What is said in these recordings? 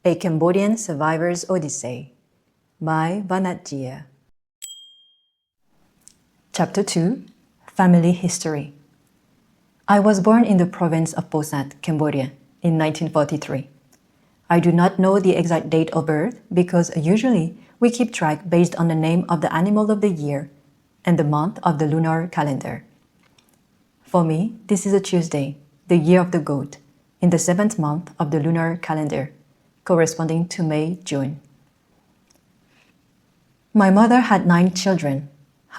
A Cambodian Survivor's Odyssey by Vannath. Chapter 2 Family History. I was born in the province of Posat, Cambodia, in 1943. I do not know the exact date of birth because usually we keep track based on the name of the animal of the year and the month of the lunar calendar. For me, this is a Tuesday, the year of the goat, in the 7th month of the lunar calendar, corresponding to May-June. My mother had 9 children.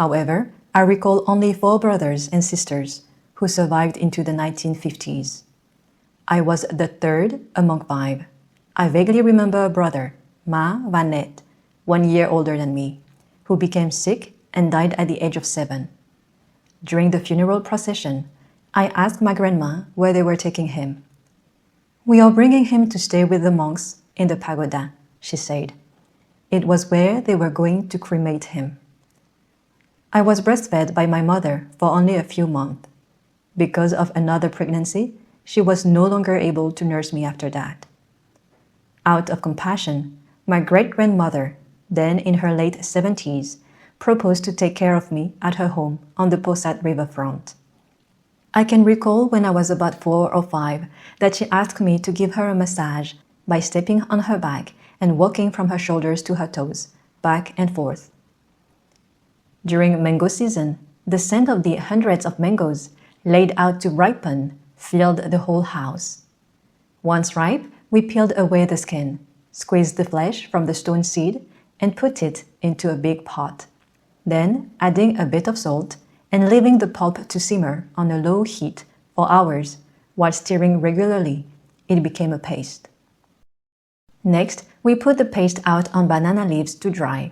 However, I recall only 4 brothers and sisters who survived into the 1950s. I was the 3rd among 5. I vaguely remember a brother, Vannath, 1 year older than me, who became sick and died at the age of 7. During the funeral procession, I asked my grandma where they were taking him. "We are bringing him to stay with the monks in the pagoda," she said. It was where they were going to cremate him. I was breastfed by my mother for only a few months. Because of another pregnancy, she was no longer able to nurse me after that. Out of compassion, my great-grandmother, then in her late 70s, proposed to take care of me at her home on the Posat riverfront. I can recall when I was about 4 or 5 that she asked me to give her a massage by stepping on her back and walking from her shoulders to her toes, back and forth. During mango season, the scent of the hundreds of mangoes laid out to ripen filled the whole house. Once ripe, we peeled away the skin, squeezed the flesh from the stone seed, and put it into a big pot. Then, adding a bit of salt, and leaving the pulp to simmer on a low heat for hours while stirring regularly, it became a paste. Next, we put the paste out on banana leaves to dry.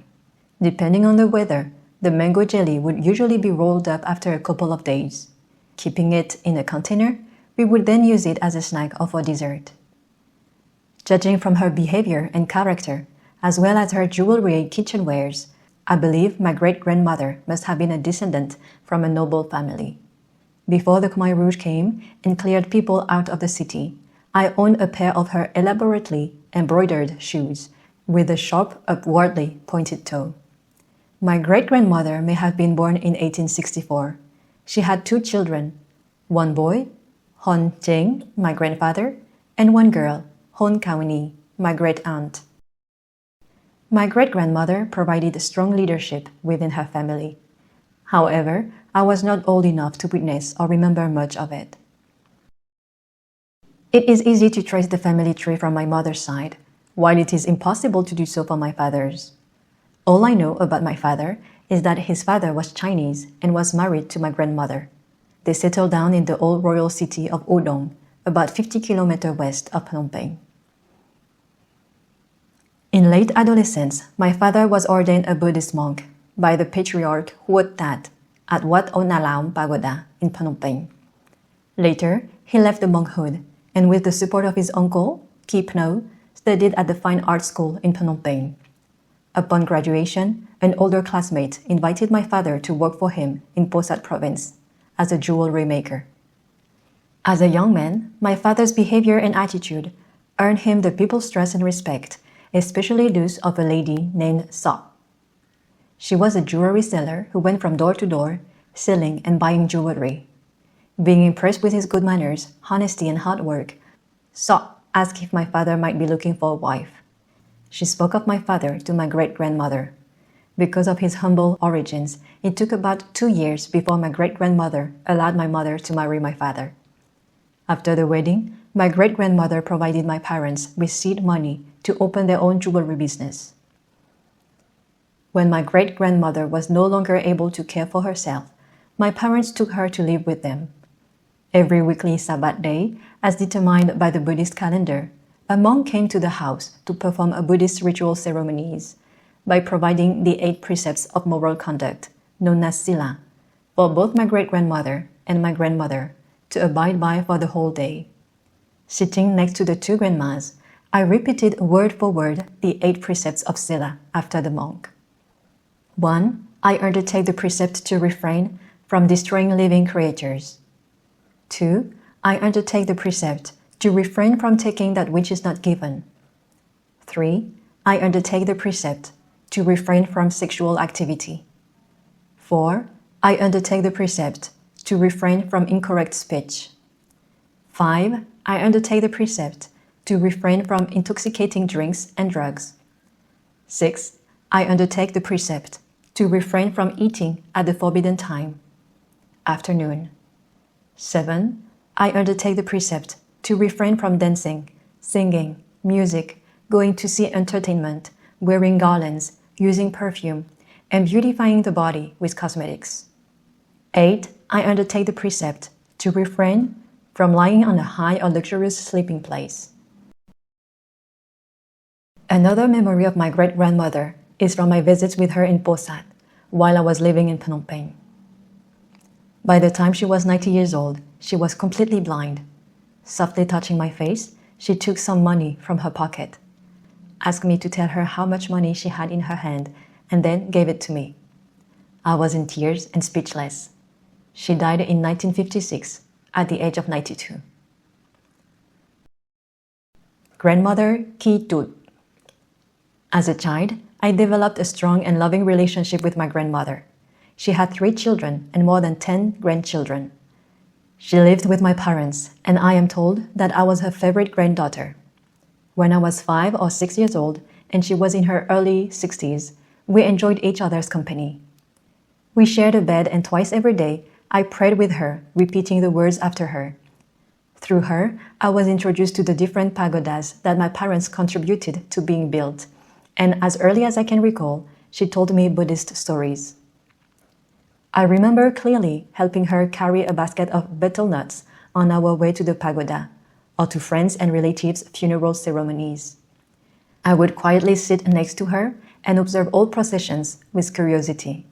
Depending on the weather, the mango jelly would usually be rolled up after a couple of days. Keeping it in a container, we would then use it as a snack or for dessert. Judging from her behavior and character, as well as her jewelry and kitchenwares, I believe my great-grandmother must have been a descendant from a noble family. Before the Khmer Rouge came and cleared people out of the city, I owned a pair of her elaborately embroidered shoes with a sharp, upwardly pointed toe. My great-grandmother may have been born in 1864. She had 2 children, 1 boy, Hon Cheng, my grandfather, and 1 girl, Hon Kawini, my great-aunt. My great-grandmother provided strong leadership within her family. However, I was not old enough to witness or remember much of it. It is easy to trace the family tree from my mother's side, while it is impossible to do so for my father's. All I know about my father is that his father was Chinese and was married to my grandmother. They settled down in the old royal city of Odong, about 50 kilometers west of Phnom Penh. In late adolescence, my father was ordained a Buddhist monk by the patriarch Huot Tat at Wat Onalam Pagoda in Phnom Penh. Later, he left the monkhood and with the support of his uncle, Ki Pno, studied at the Fine Arts School in Phnom Penh. Upon graduation, an older classmate invited my father to work for him in Posat province as a jewelry maker. As a young man, my father's behavior and attitude earned him the people's trust and respect, especially those of a lady named Sok. She was a jewelry seller who went from door to door, selling and buying jewelry. Being impressed with his good manners, honesty, and hard work, Sok asked if my father might be looking for a wife. She spoke of my father to my great-grandmother. Because of his humble origins, it took about 2 years before my great-grandmother allowed my mother to marry my father. After the wedding, my great-grandmother provided my parents with seed money to open their own jewelry business. When my great-grandmother was no longer able to care for herself, my parents took her to live with them. Every weekly Sabbath day, as determined by the Buddhist calendar, a monk came to the house to perform a Buddhist ritual ceremonies by providing the 8 precepts of moral conduct, known as Sila, for both my great-grandmother and my grandmother to abide by for the whole day. Sitting next to the 2 grandmas, I repeated word for word the 8 precepts of Sila after the monk. 1. I undertake the precept to refrain from destroying living creatures. 2. I undertake the precept to refrain from taking that which is not given. 3. I undertake the precept to refrain from sexual activity. 4. I undertake the precept to refrain from incorrect speech. 5. I undertake the precept to refrain from intoxicating drinks and drugs. 6. I undertake the precept to refrain from eating at the forbidden time, afternoon. 7. I undertake the precept to refrain from dancing, singing, music, going to see entertainment, wearing garlands, using perfume, and beautifying the body with cosmetics. 8. I undertake the precept to refrain from lying on a high or luxurious sleeping place. Another memory of my great-grandmother is from my visits with her in Posat while I was living in Phnom Penh. By the time she was 90 years old, she was completely blind. Softly touching my face, she took some money from her pocket, asked me to tell her how much money she had in her hand, and then gave it to me. I was in tears and speechless. She died in 1956 at the age of 92. Grandmother Chea. As a child, I developed a strong and loving relationship with my grandmother. She had 3 children and more than 10 grandchildren. She lived with my parents, and I am told that I was her favorite granddaughter. When I was 5 or 6 years old and she was in her early 60s, we enjoyed each other's company. We shared a bed, and twice every day I prayed with her, repeating the words after her. Through her, I was introduced to the different pagodas that my parents contributed to being built, and as early as I can recall, she told me Buddhist stories. I remember clearly helping her carry a basket of betel nuts on our way to the pagoda, or to friends and relatives' funeral ceremonies. I would quietly sit next to her and observe all processions with curiosity.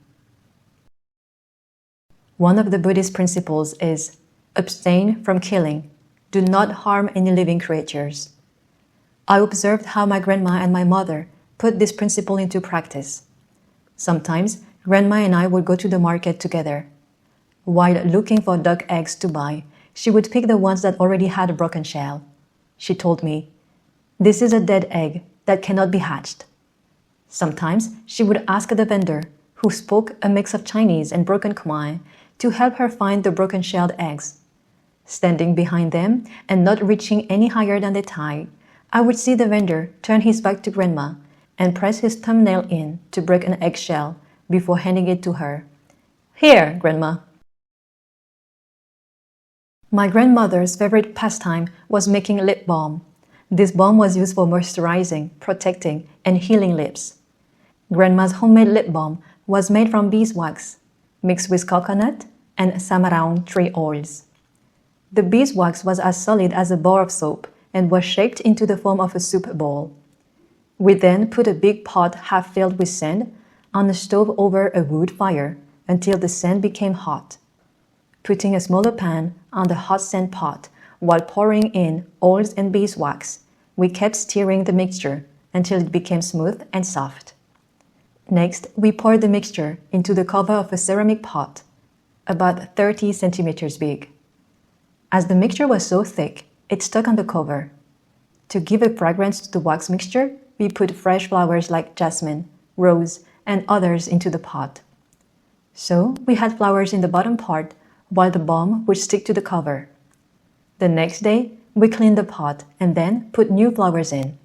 One of the Buddhist principles is abstain from killing, do not harm any living creatures. I observed how my grandma and my mother put this principle into practice. Sometimes, Grandma and I would go to the market together. While looking for duck eggs to buy, she would pick the ones that already had a broken shell. She told me, "This is a dead egg that cannot be hatched." Sometimes she would ask the vendor, who spoke a mix of Chinese and broken Khmer, to help her find the broken-shelled eggs. Standing behind them and not reaching any higher than the thigh, I would see the vendor turn his back to Grandma and press his thumbnail in to break an eggshell before handing it to her. "Here, Grandma." My grandmother's favorite pastime was making lip balm. This balm was used for moisturizing, protecting, and healing lips. Grandma's homemade lip balm was made from beeswax, mixed with coconut and samarang tree oils. The beeswax was as solid as a bar of soap and was shaped into the form of a soup bowl. We then put a big pot half filled with sand on a stove over a wood fire until the sand became hot. Putting a smaller pan on the hot sand pot while pouring in oils and beeswax, we kept stirring the mixture until it became smooth and soft. Next, we poured the mixture into the cover of a ceramic pot, about 30 centimeters big. As the mixture was so thick, it stuck on the cover. To give a fragrance to the wax mixture, we put fresh flowers like jasmine, rose, and others into the pot. So we had flowers in the bottom part while the balm would stick to the cover. The next day, we cleaned the pot and then put new flowers in.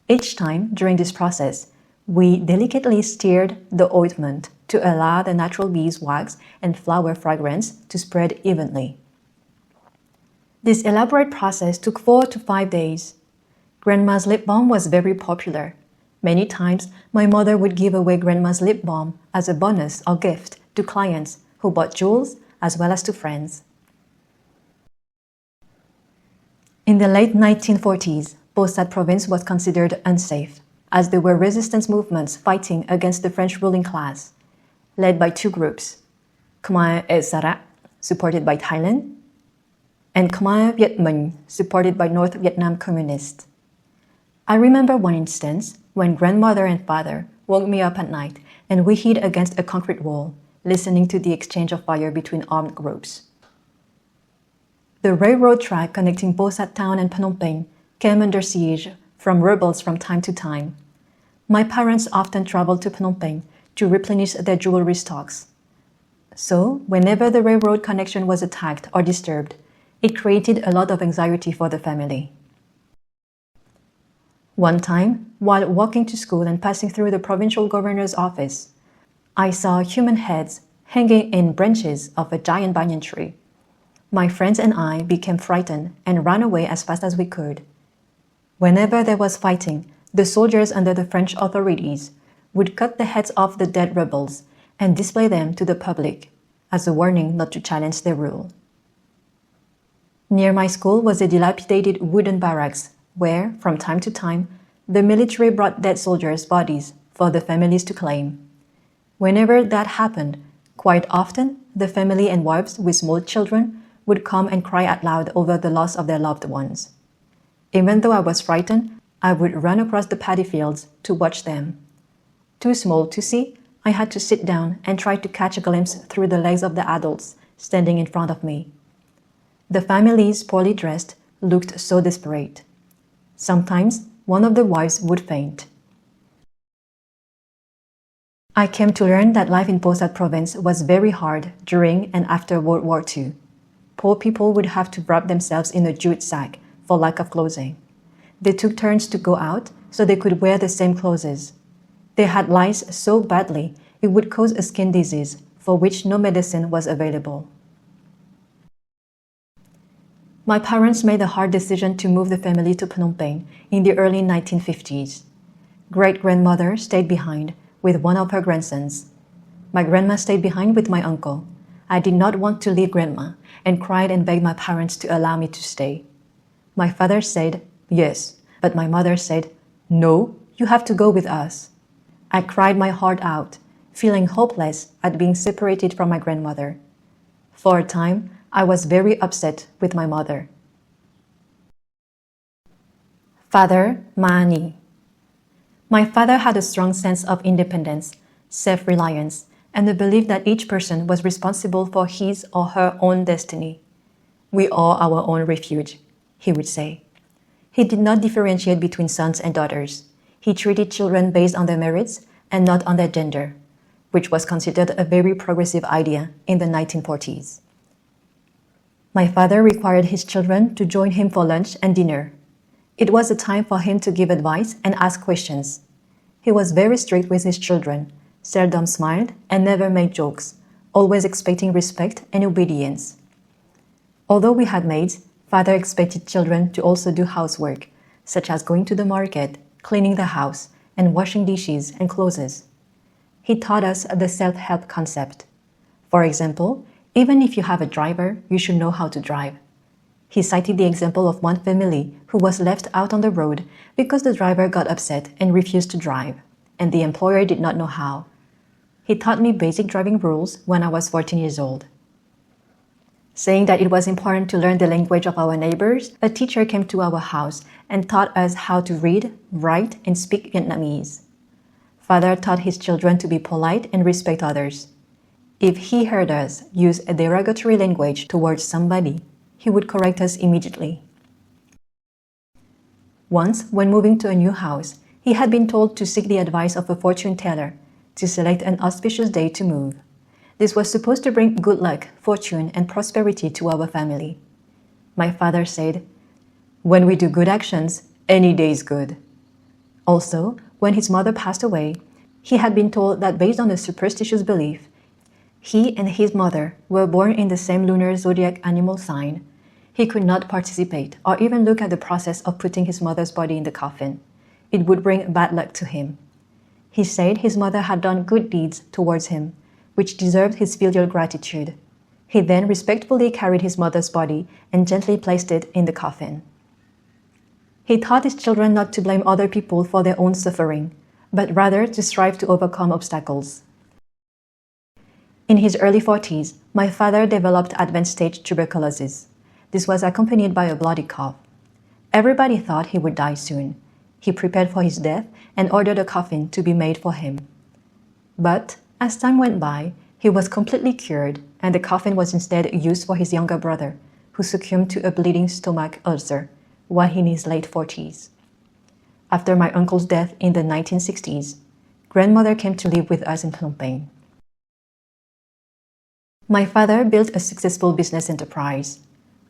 Each time during this process, we delicately stirred the ointment to allow the natural beeswax and flower fragrance to spread evenly. This elaborate process took 4 to 5 days. Grandma's lip balm was very popular. Many times, my mother would give away Grandma's lip balm as a bonus or gift to clients who bought jewels as well as to friends. In the late 1940s, Posat province was considered unsafe, as there were resistance movements fighting against the French ruling class, led by 2 groups, Khmer et Sarat, supported by Thailand, and Khmer Viet Minh, supported by North Vietnam Communists. I remember one instance when grandmother and father woke me up at night and we hid against a concrete wall, listening to the exchange of fire between armed groups. The railroad track connecting Posat town and Phnom Penh came under siege from rebels from time to time. My parents often traveled to Phnom Penh to replenish their jewelry stocks. So, whenever the railroad connection was attacked or disturbed, it created a lot of anxiety for the family. One time, while walking to school and passing through the provincial governor's office, I saw human heads hanging in branches of a giant banyan tree. My friends and I became frightened and ran away as fast as we could. Whenever there was fighting, the soldiers under the French authorities would cut the heads off the dead rebels and display them to the public as a warning not to challenge their rule. Near my school was a dilapidated wooden barracks where, from time to time, the military brought dead soldiers' bodies for the families to claim. Whenever that happened, quite often, the family and wives with small children would come and cry out loud over the loss of their loved ones. Even though I was frightened, I would run across the paddy fields to watch them. Too small to see, I had to sit down and try to catch a glimpse through the legs of the adults standing in front of me. The families, poorly dressed, looked so desperate. Sometimes, one of the wives would faint. I came to learn that life in Posad province was very hard during and after World War II. Poor people would have to wrap themselves in a jute sack for lack of clothing. They took turns to go out so they could wear the same clothes. They had lice so badly it would cause a skin disease for which no medicine was available. My parents made a hard decision to move the family to Phnom Penh in the early 1950s. Great-grandmother stayed behind with one of her grandsons. My grandma stayed behind with my uncle. I did not want to leave grandma and cried and begged my parents to allow me to stay. My father said, yes, but my mother said, no, you have to go with us. I cried my heart out, feeling hopeless at being separated from my grandmother. For a time, I was very upset with my mother. Father Mani. My father had a strong sense of independence, self-reliance, and the belief that each person was responsible for his or her own destiny. We are our own refuge, he would say. He did not differentiate between sons and daughters. He treated children based on their merits and not on their gender, which was considered a very progressive idea in the 1940s. My father required his children to join him for lunch and dinner. It was a time for him to give advice and ask questions. He was very strict with his children, seldom smiled and never made jokes, always expecting respect and obedience. Although we had maids, father expected children to also do housework, such as going to the market, cleaning the house, and washing dishes and clothes. He taught us the self-help concept. For example, even if you have a driver, you should know how to drive. He cited the example of one family who was left out on the road because the driver got upset and refused to drive, and the employer did not know how. He taught me basic driving rules when I was 14 years old. Saying that it was important to learn the language of our neighbors, a teacher came to our house and taught us how to read, write, and speak Vietnamese. Father taught his children to be polite and respect others. If he heard us use a derogatory language towards somebody, he would correct us immediately. Once, when moving to a new house, he had been told to seek the advice of a fortune teller to select an auspicious day to move. This was supposed to bring good luck, fortune, and prosperity to our family. My father said, "When we do good actions, any day is good." Also, when his mother passed away, he had been told that based on a superstitious belief, he and his mother were born in the same lunar zodiac animal sign. He could not participate or even look at the process of putting his mother's body in the coffin. It would bring bad luck to him. He said his mother had done good deeds towards him, which deserved his filial gratitude. He then respectfully carried his mother's body and gently placed it in the coffin. He taught his children not to blame other people for their own suffering, but rather to strive to overcome obstacles. In his early 40s, my father developed advanced stage tuberculosis. This was accompanied by a bloody cough. Everybody thought he would die soon. He prepared for his death and ordered a coffin to be made for him. But as time went by, he was completely cured, and the coffin was instead used for his younger brother, who succumbed to a bleeding stomach ulcer while in his late 40s. After my uncle's death in the 1960s, grandmother came to live with us in Phnom Penh. My father built a successful business enterprise.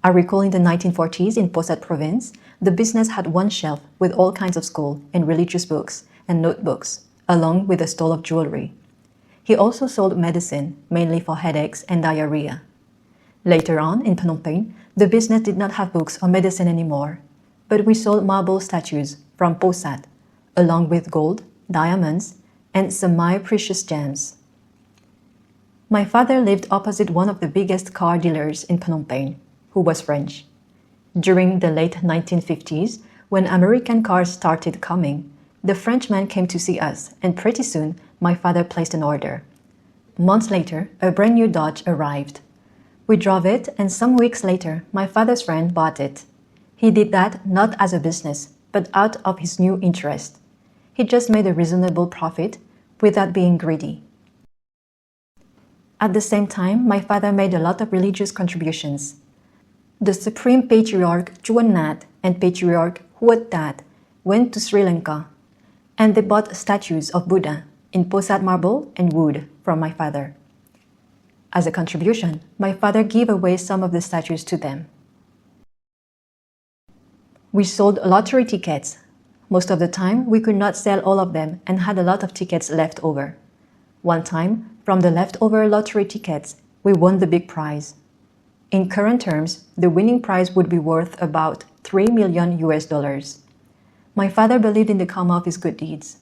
I recall in the 1940s in Posat province, the business had one shelf with all kinds of school and religious books and notebooks, along with a stall of jewelry. He also sold medicine, mainly for headaches and diarrhea. Later on, in Phnom Penh, the business did not have books or medicine anymore, but we sold marble statues from Posat, along with gold, diamonds, and semi-precious gems. My father lived opposite one of the biggest car dealers in Phnom Penh, who was French. During the late 1950s, when American cars started coming, the Frenchman came to see us, and pretty soon, my father placed an order. Months later, a brand new Dodge arrived. We drove it, and some weeks later, my father's friend bought it. He did that not as a business, but out of his new interest. He just made a reasonable profit without being greedy. At the same time, my father made a lot of religious contributions. The Supreme Patriarch Vannath and Patriarch Tat went to Sri Lanka, and they bought statues of Buddha in Posat marble and wood from my father. As a contribution, my father gave away some of the statues to them. We sold lottery tickets. Most of the time, we could not sell all of them and had a lot of tickets left over. One time, from the leftover lottery tickets, we won the big prize. In current terms, the winning prize would be worth about $3 million. My father believed in the karma of his good deeds.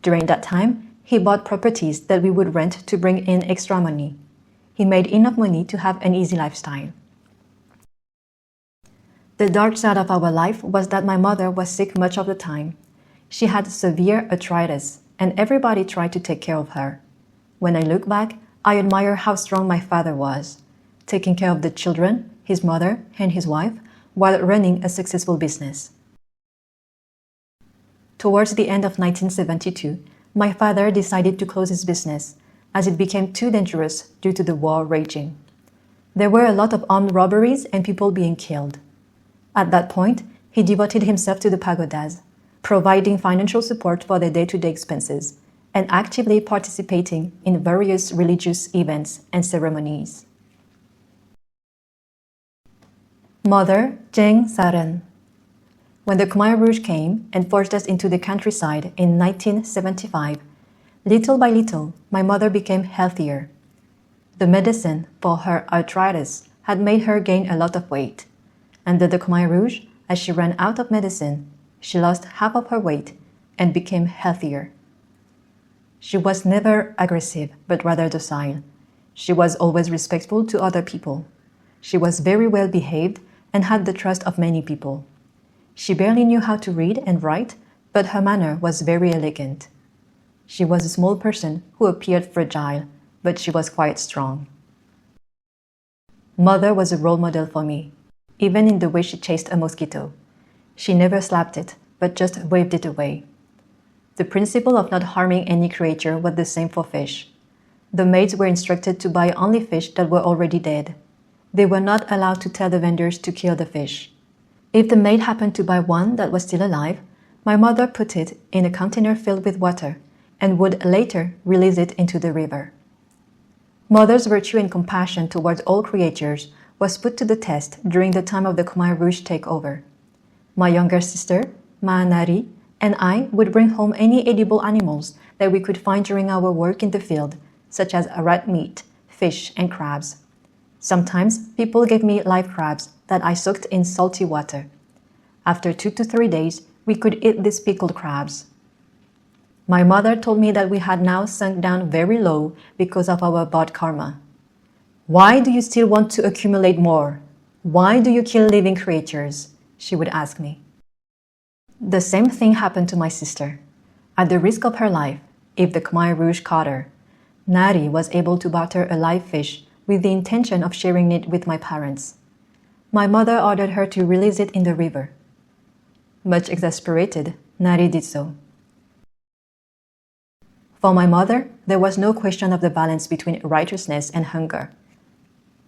During that time, he bought properties that we would rent to bring in extra money. He made enough money to have an easy lifestyle. The dark side of our life was that my mother was sick much of the time. She had severe arthritis, and everybody tried to take care of her. When I look back, I admire how strong my father was, taking care of the children, his mother, and his wife, while running a successful business. Towards the end of 1972, my father decided to close his business, as it became too dangerous due to the war raging. There were a lot of armed robberies and people being killed. At that point, he devoted himself to the pagodas, providing financial support for their day-to-day expenses, and actively participating in various religious events and ceremonies. Mother Jeng Saran. When the Khmer Rouge came and forced us into the countryside in 1975, little by little, my mother became healthier. The medicine for her arthritis had made her gain a lot of weight. Under the Khmer Rouge, as she ran out of medicine, she lost half of her weight and became healthier. She was never aggressive, but rather docile. She was always respectful to other people. She was very well behaved and had the trust of many people. She barely knew how to read and write, but her manner was very elegant. She was a small person who appeared fragile, but she was quite strong. Mother was a role model for me, even in the way she chased a mosquito. She never slapped it, but just waved it away. The principle of not harming any creature was the same for fish. The maids were instructed to buy only fish that were already dead. They were not allowed to tell the vendors to kill the fish. If the maid happened to buy one that was still alive, my mother put it in a container filled with water and would later release it into the river. Mother's virtue and compassion towards all creatures was put to the test during the time of the Khmer Rouge takeover. My younger sister, Ma Nari, and I would bring home any edible animals that we could find during our work in the field, such as rat meat, fish, and crabs. Sometimes people gave me live crabs that I soaked in salty water. After 2 to 3 days, we could eat these pickled crabs. My mother told me that we had now sunk down very low because of our bad karma. "Why do you still want to accumulate more? Why do you kill living creatures?" she would ask me. The same thing happened to my sister. At the risk of her life, if the Khmer Rouge caught her, Nari was able to barter a live fish with the intention of sharing it with my parents. My mother ordered her to release it in the river. Much exasperated, Nari did so. For my mother, there was no question of the balance between righteousness and hunger.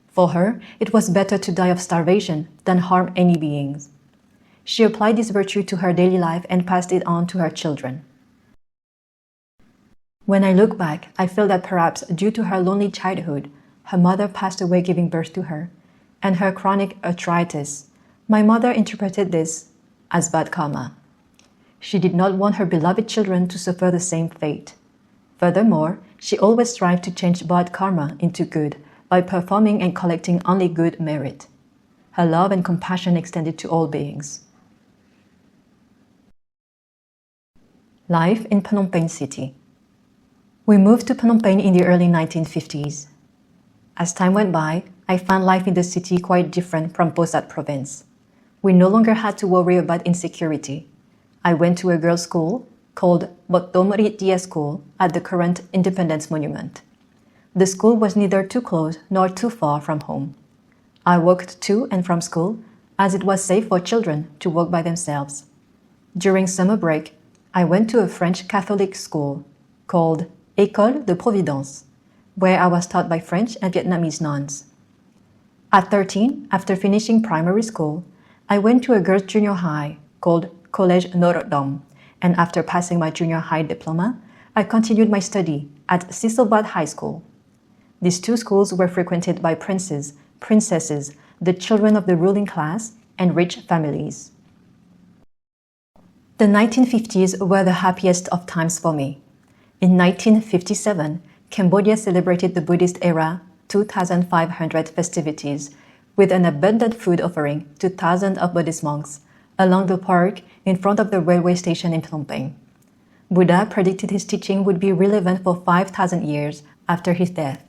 For her, it was better to die of starvation than harm any beings. She applied this virtue to her daily life and passed it on to her children. When I look back, I feel that perhaps due to her lonely childhood, her mother passed away giving birth to her, and her chronic arthritis, my mother interpreted this as bad karma. She did not want her beloved children to suffer the same fate. Furthermore, she always strived to change bad karma into good by performing and collecting only good merit. Her love and compassion extended to all beings. Life in Phnom Penh City. We moved to Phnom Penh in the early 1950s. As time went by, I found life in the city quite different from Posat province. We no longer had to worry about insecurity. I went to a girls' school called Botom Ria School at the current Independence Monument. The school was neither too close nor too far from home. I walked to and from school as it was safe for children to walk by themselves. During summer break, I went to a French Catholic school called École de Providence, where I was taught by French and Vietnamese nuns. At 13, after finishing primary school, I went to a girls' junior high called Collège Notre Dame, and after passing my junior high diploma, I continued my study at Cecilbad High School. These two schools were frequented by princes, princesses, the children of the ruling class, and rich families. The 1950s were the happiest of times for me. In 1957, Cambodia celebrated the Buddhist era 2,500 festivities with an abundant food offering to thousands of Buddhist monks along the park in front of the railway station in Phnom Penh. Buddha predicted his teaching would be relevant for 5,000 years after his death,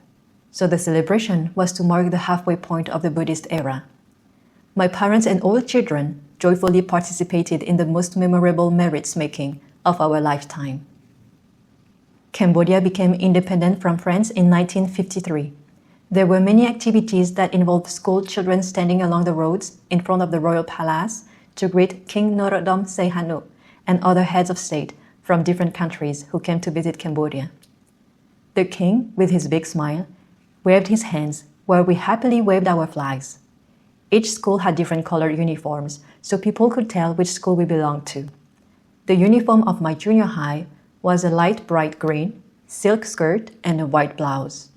so the celebration was to mark the halfway point of the Buddhist era. My parents and all children joyfully participated in the most memorable merits-making of our lifetime. Cambodia became independent from France in 1953. There were many activities that involved school children standing along the roads in front of the royal palace to greet King Norodom Sihanouk and other heads of state from different countries who came to visit Cambodia. The king, with his big smile, waved his hands while we happily waved our flags. Each school had different colored uniforms, so people could tell which school we belonged to. The uniform of my junior high was a light bright green, silk skirt, and a white blouse.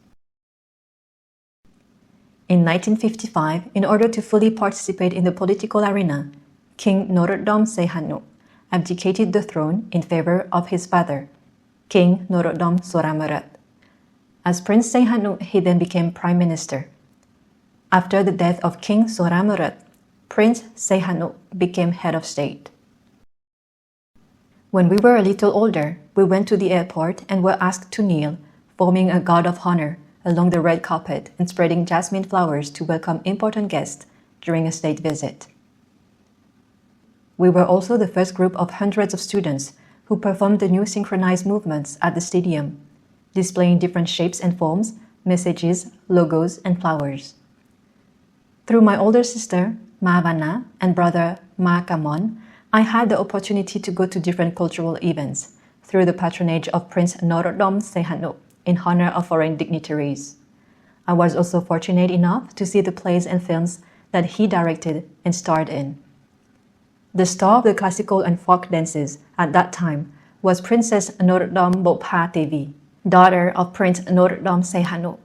In 1955, in order to fully participate in the political arena, King Norodom Sihanouk abdicated the throne in favor of his father, King Norodom Soramurat. As Prince Sihanouk, he then became Prime Minister. After the death of King Soramurat, Prince Sihanouk became head of state. When we were a little older, we went to the airport and were asked to kneel, forming a guard of honor along the red carpet and spreading jasmine flowers to welcome important guests during a state visit. We were also the first group of hundreds of students who performed the new synchronized movements at the stadium, displaying different shapes and forms, messages, logos, and flowers. Through my older sister, Ma Vannath, and brother Ma Kamon, I had the opportunity to go to different cultural events through the patronage of Prince Norodom Sihanouk in honor of foreign dignitaries. I was also fortunate enough to see the plays and films that he directed and starred in. The star of the classical and folk dances at that time was Princess Norodom Bopha Devi, daughter of Prince Norodom Sihanouk,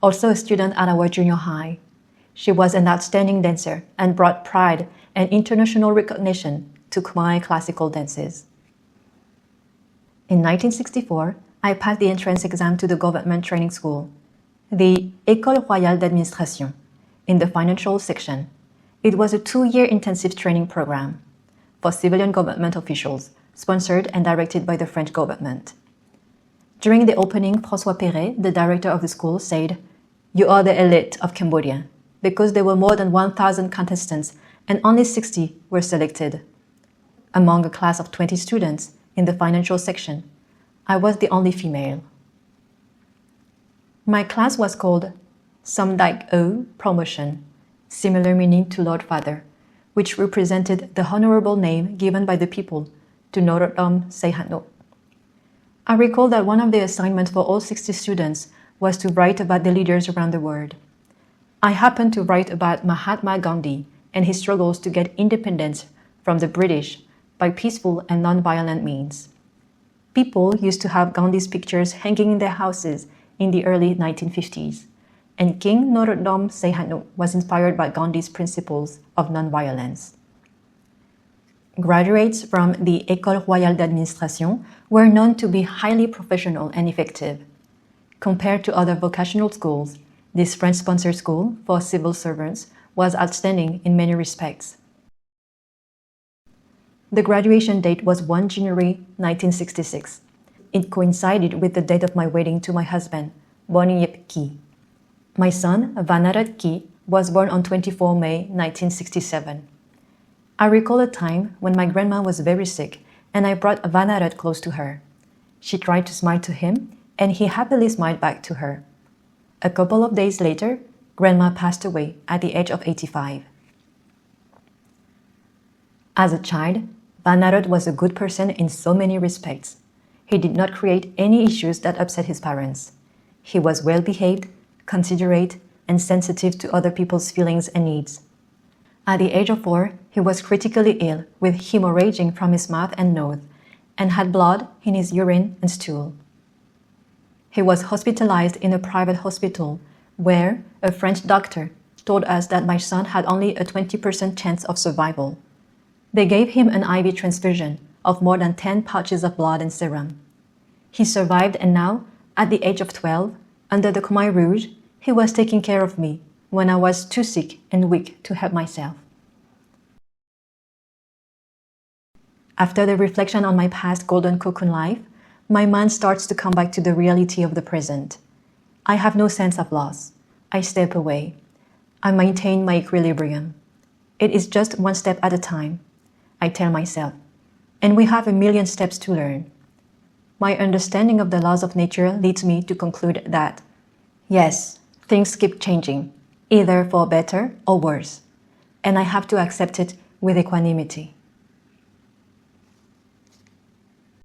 also a student at our junior high. She was an outstanding dancer and brought pride and international recognition to Khmer classical dances. In 1964, I passed the entrance exam to the government training school, the École Royale d'Administration, in the financial section. It was a 2-year intensive training program for civilian government officials, sponsored and directed by the French government. During the opening, François Perret, the director of the school, said, "You are the elite of Cambodia," because there were more than 1,000 contestants and only 60 were selected. Among a class of 20 students in the financial section, I was the only female. My class was called Samdaik O Promotion, similar meaning to Lord Father, which represented the honorable name given by the people to Norodom Sihanouk. I recall that one of the assignments for all 60 students was to write about the leaders around the world. I happened to write about Mahatma Gandhi and his struggles to get independence from the British by peaceful and non-violent means. People used to have Gandhi's pictures hanging in their houses in the early 1950s, and King Norodom Sihanouk was inspired by Gandhi's principles of non-violence. Graduates from the École Royale d'Administration were known to be highly professional and effective. Compared to other vocational schools, this French-sponsored school for civil servants was outstanding in many respects. The graduation date was 1 January 1966. It coincided with the date of my wedding to my husband, Boniyep Ki. My son, Vannath Ki, was born on 24 May 1967. I recall a time when my grandma was very sick and I brought Vannath close to her. She tried to smile to him and he happily smiled back to her. A couple of days later, Grandma passed away at the age of 85. As a child, Vannath was a good person in so many respects. He did not create any issues that upset his parents. He was well-behaved, considerate, and sensitive to other people's feelings and needs. At the age of 4, he was critically ill with hemorrhaging from his mouth and nose, and had blood in his urine and stool. He was hospitalized in a private hospital where a French doctor told us that my son had only a 20% chance of survival. They gave him an IV transfusion of more than 10 pouches of blood and serum. He survived, and now, at the age of 12, under the Khmer Rouge, he was taking care of me when I was too sick and weak to help myself. After the reflection on my past golden cocoon life, my mind starts to come back to the reality of the present. I have no sense of loss. I step away. I maintain my equilibrium. It is just one step at a time, I tell myself, and we have a million steps to learn. My understanding of the laws of nature leads me to conclude that, yes, things keep changing, either for better or worse, and I have to accept it with equanimity.